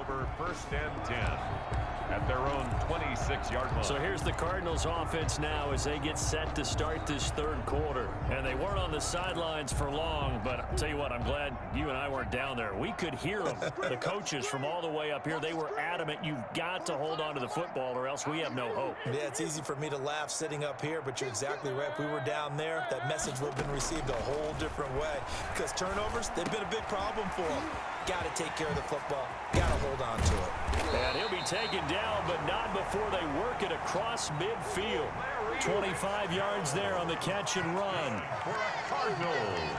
recover 1st and 10 at their own 26-yard line. So here's the Cardinals offense now as they get set to start this third quarter. And they weren't on the sidelines for long, but I'll tell you what, I'm glad you and I weren't down there. We could hear them. The coaches from all the way up here, they were adamant, you've got to hold on to the football or else we have no hope. Yeah, it's easy for me to laugh sitting up here, but you're exactly right. If we were down there, that message would have been received a whole different way. Because turnovers, they've been a big problem for them. Got to take care of the football. Got to hold on to it. And he'll be taken down, but not before they work it across midfield. 25 yards there on the catch and run. For the Cardinals.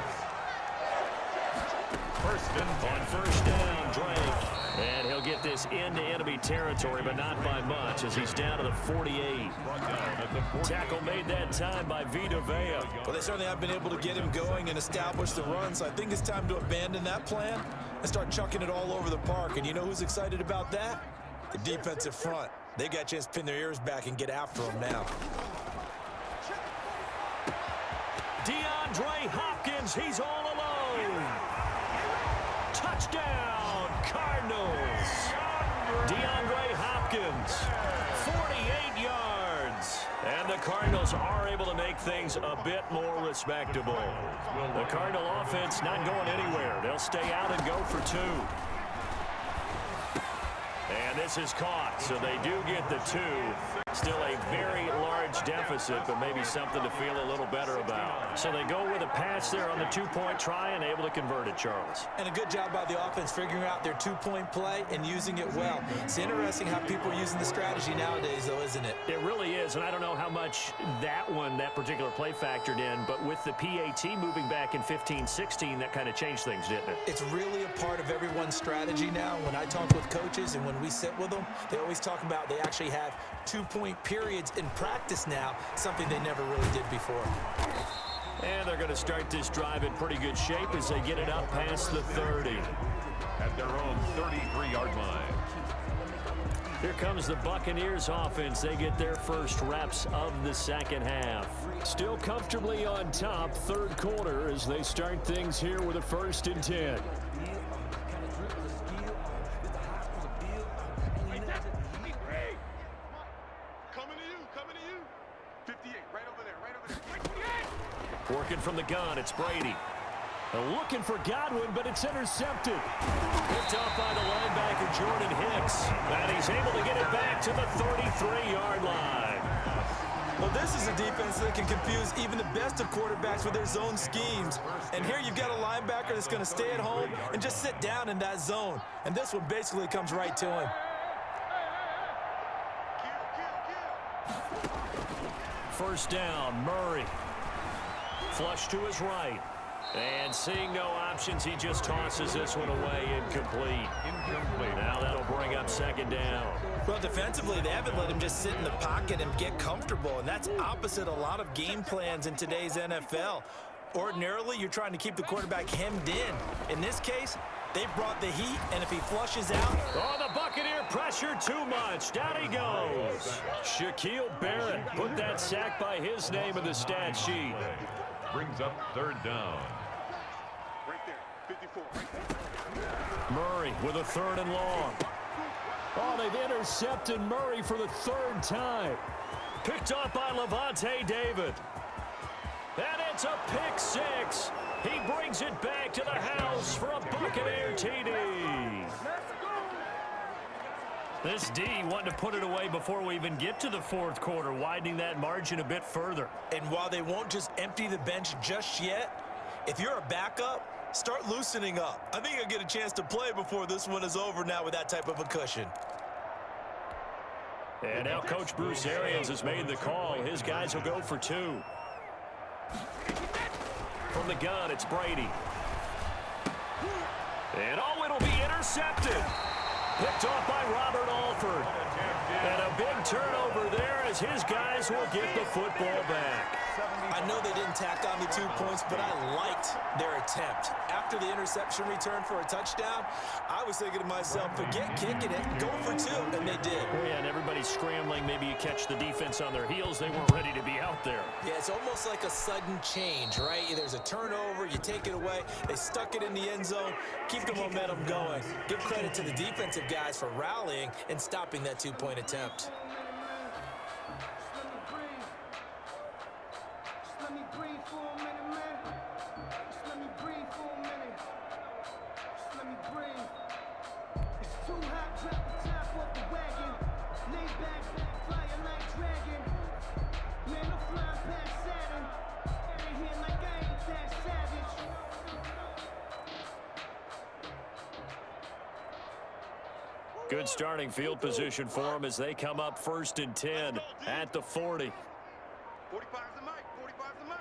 1st and 10. On 1st down, Drake. And he'll get this into enemy territory, but not by much as he's down to the 48. Tackle made that time by Vita Vea. Well, they certainly have been able to get him going and establish the run, so I think it's time to abandon that plan and start chucking it all over the park. And you know who's excited about that? The defensive front. They got a chance to pin their ears back and get after him now. DeAndre Hopkins, he's all alone. Touchdown, Cardinals. DeAndre Hopkins, 48 yards. And the Cardinals are able to make things a bit more respectable. The Cardinal offense not going anywhere. They'll stay out and go for 2. And this is caught, so they do get the 2. Still a very large deficit, but maybe something to feel a little better about. So they go with a pass there on the 2-point try and able to convert it, Charles. And a good job by the offense figuring out their 2-point play and using it well. It's interesting how people are using the strategy nowadays, though, isn't it? It really is, and I don't know how much that particular play factored in, but with the PAT moving back in 15-16, that kind of changed things, didn't it? It's really a part of everyone's strategy now. When I talk with coaches and when we sit with them, they always talk about they actually have 2-point periods in practice now, something they never really did before. And they're going to start this drive in pretty good shape as they get it up past the 30. At their own 33-yard line. Here comes the Buccaneers offense. They get their first reps of the second half. Still comfortably on top, third quarter as they start things here with a 1st and 10. Working from the gun, it's Brady. Looking for Godwin, but it's intercepted. Picked off by the linebacker, Jordan Hicks. And he's able to get it back to the 33-yard line. Well, this is a defense that can confuse even the best of quarterbacks with their zone schemes. And here you've got a linebacker that's going to stay at home and just sit down in that zone. And this one basically comes right to him. First down, Murray. Flush to his right. And seeing no options, he just tosses this one away, incomplete. Now that'll bring up 2nd down. Well, defensively, they haven't let him just sit in the pocket and get comfortable, and that's opposite a lot of game plans in today's NFL. Ordinarily, you're trying to keep the quarterback hemmed in. In this case, they brought the heat, and if he flushes out... Oh, the Buccaneer pressure too much. Down he goes. Shaquille Barrett put that sack by his name in the stat sheet. Brings up 3rd down. Right there, 54. Right there. Murray with a 3rd and long. Oh, they've intercepted Murray for the 3rd time. Picked off by Levante David. And it's a pick 6. He brings it back to the house for a Buccaneer TD. This D wanting to put it away before we even get to the 4th quarter, widening that margin a bit further. And while they won't just empty the bench just yet, if you're a backup, start loosening up. I think you'll get a chance to play before this one is over now with that type of a cushion. And now Coach Bruce Arians has made the call. His guys will go for 2. From the gun, it's Brady. And oh, it'll be intercepted. Picked off by Robert Alford. And a big turnover there as his guys will get the football back. I know they didn't tack on the 2 points, but I liked their attempt. After the interception return for a touchdown, I was thinking to myself, forget kicking it, go for 2, and they did. Oh, yeah, and everybody's scrambling. Maybe you catch the defense on their heels. They weren't ready to be out there. Yeah, it's almost like a sudden change, right? There's a turnover, you take it away, they stuck it in the end zone, keep the momentum going. Give credit to the defensive guys for rallying and stopping that two-point attempt. Good starting field position for them as they come up 1st and 10 at the 40. 45's the mic. 45's the mic.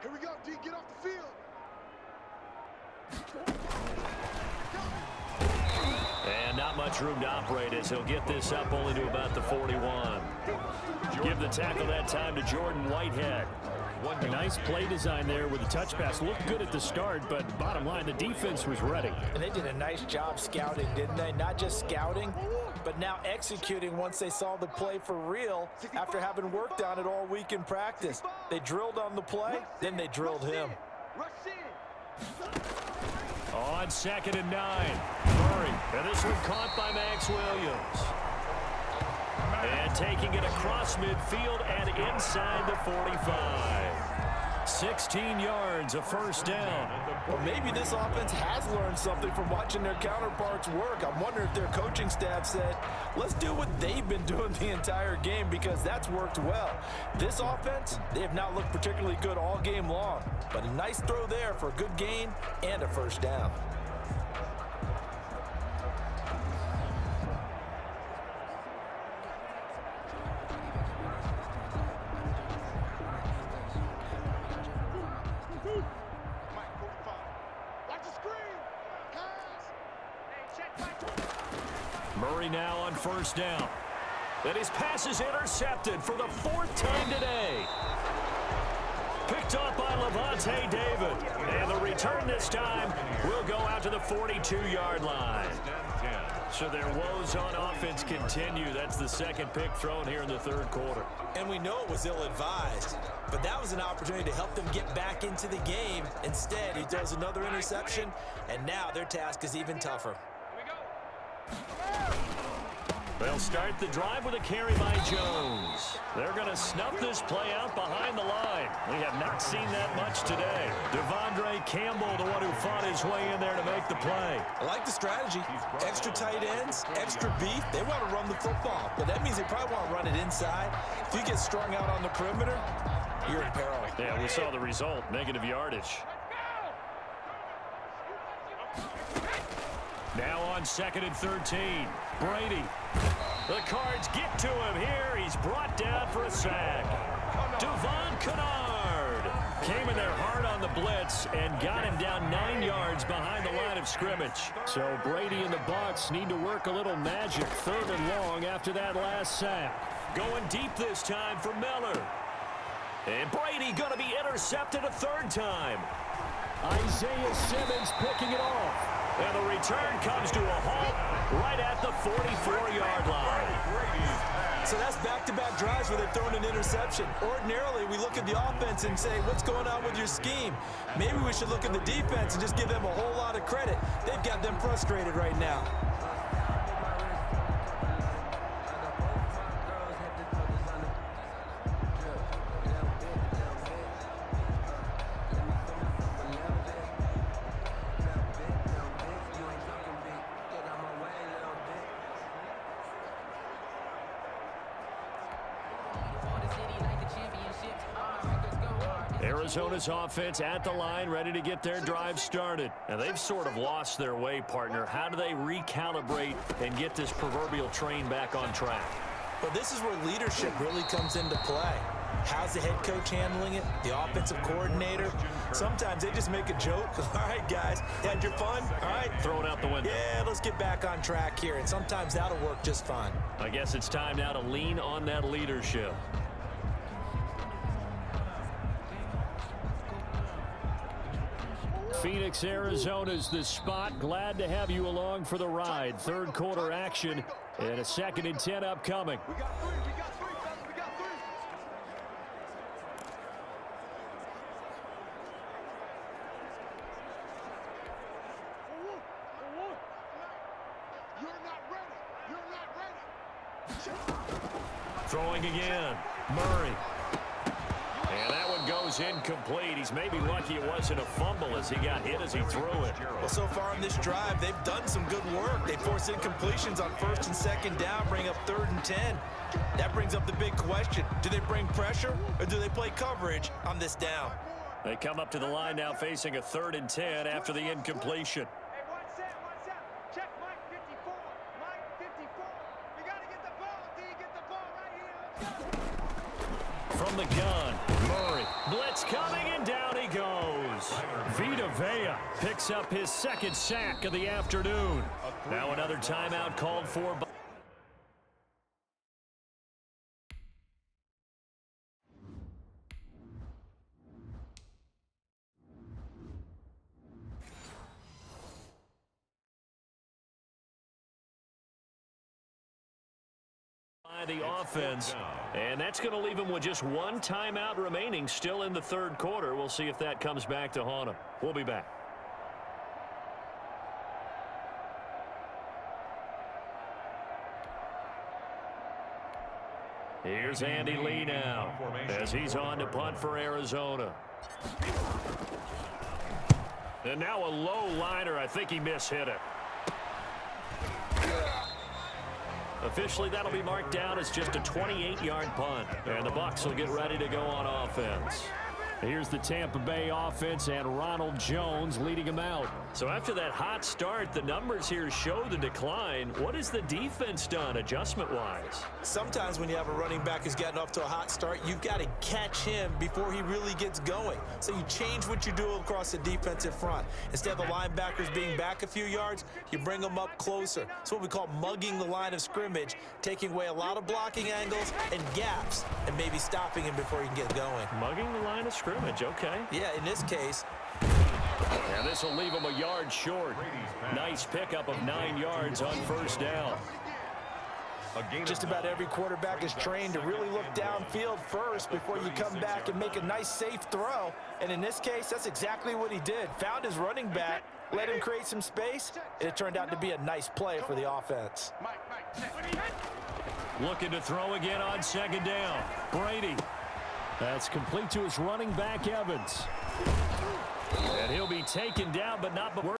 Here we go, D. Get off the field. And not much room to operate as he'll get this up only to about the 41. Give the tackle that time to Jordan Whitehead. A nice play design there with the touch pass. Looked good at the start, but bottom line, the defense was ready. And they did a nice job scouting, didn't they? Not just scouting, but now executing once they saw the play for real after having worked on it all week in practice. They drilled on the play, then they drilled him. On 2nd and 9. Murray. And this one caught by Max Williams. And taking it across midfield and inside the 45. 16 yards, a 1st down. Well, maybe this offense has learned something from watching their counterparts work. I'm wondering if their coaching staff said, let's do what they've been doing the entire game because that's worked well. This offense, they have not looked particularly good all game long. But a nice throw there for a good gain and a 1st down. Murray now on 1st down. And his pass is intercepted for the 4th time today. Picked off by Levante David. And the return this time will go out to the 42-yard line. So their woes on offense continue. That's the 2nd pick thrown here in the 3rd quarter. And we know it was ill-advised, but that was an opportunity to help them get back into the game. Instead, he throws another interception, and now their task is even tougher. They'll start the drive with a carry by Jones. They're going to snuff this play out behind the line. We have not seen that much today. Devondre Campbell, the one who fought his way in there to make the play. I like the strategy. Extra tight ends, extra beef. They want to run the football, but that means they probably want to run it inside. If you get strung out on the perimeter, you're in peril. Yeah, we saw the result, negative yardage. Now on 2nd and 13, Brady. The Cards get to him here. He's brought down for a sack. Devon Kennard came in there hard on the blitz and got him down 9 yards behind the line of scrimmage. So Brady and the Bucs need to work a little magic 3rd and long after that last sack. Going deep this time for Miller. And Brady going to be intercepted a 3rd time. Isaiah Simmons picking it off. And the return comes to a halt right at the 44-yard line. So that's back-to-back drives where they're throwing an interception. Ordinarily, we look at the offense and say, what's going on with your scheme? Maybe we should look at the defense and just give them a whole lot of credit. They've got them frustrated right now. Arizona's offense at the line, ready to get their drive started. And they've sort of lost their way, partner. How do they recalibrate and get this proverbial train back on track? Well, this is where leadership really comes into play. How's the head coach handling it? The offensive coordinator? Sometimes they just make a joke. All right, guys, had your fun? All right. Throw it out the window. Yeah, let's get back on track here. And sometimes that'll work just fine. I guess it's time now to lean on that leadership. Phoenix, Arizona's the spot. Glad to have you along for the ride. 3rd quarter action and a 2nd and 10 upcoming. We got 3. We got 3, fellas. We got 3. You're not ready. Throwing again. Murray. And that one goes incomplete. He's maybe lucky it wasn't a fumble as he got hit as he threw it. Well, so far in this drive, they've done some good work. They forced incompletions on 1st and 2nd down, bring up 3rd and 10. That brings up the big question. Do they bring pressure or do they play coverage on this down? They come up to the line now facing a 3rd and 10 after the incompletion. Hey, one set. Check Mike 54. Mike 54. You got to get the ball, D. Get the ball right here. From the gun, Murray. Blitz coming, and down he goes. Vita Vea picks up his 2nd sack of the afternoon. Now another timeout called for by the offense, and that's going to leave him with just one timeout remaining still in the 3rd quarter. We'll see if that comes back to haunt him. We'll be back. Here's Andy Lee now as he's on to punt for Arizona. And now a low liner. I think he mishit it. Officially, that'll be marked down as just a 28-yard punt. And the Bucs will get ready to go on offense. Here's the Tampa Bay offense and Ronald Jones leading them out. So after that hot start, the numbers here show the decline. What has the defense done adjustment-wise? Sometimes when you have a running back who's getting off to a hot start, you've got to catch him before he really gets going. So you change what you do across the defensive front. Instead of the linebackers being back a few yards, you bring them up closer. It's what we call mugging the line of scrimmage, taking away a lot of blocking angles and gaps, and maybe stopping him before he can get going. Mugging the line of scrimmage, okay. Yeah, in this case. And this will leave him a yard short. Nice pickup of 9 yards on 1st down. Just about every quarterback is trained to really look downfield first before you come back and make a nice, safe throw. And in this case, that's exactly what he did. Found his running back, let him create some space, and it turned out to be a nice play for the offense. Looking to throw again on 2nd down. Brady. That's complete to his running back, Evans. And he'll be taken down, but not before.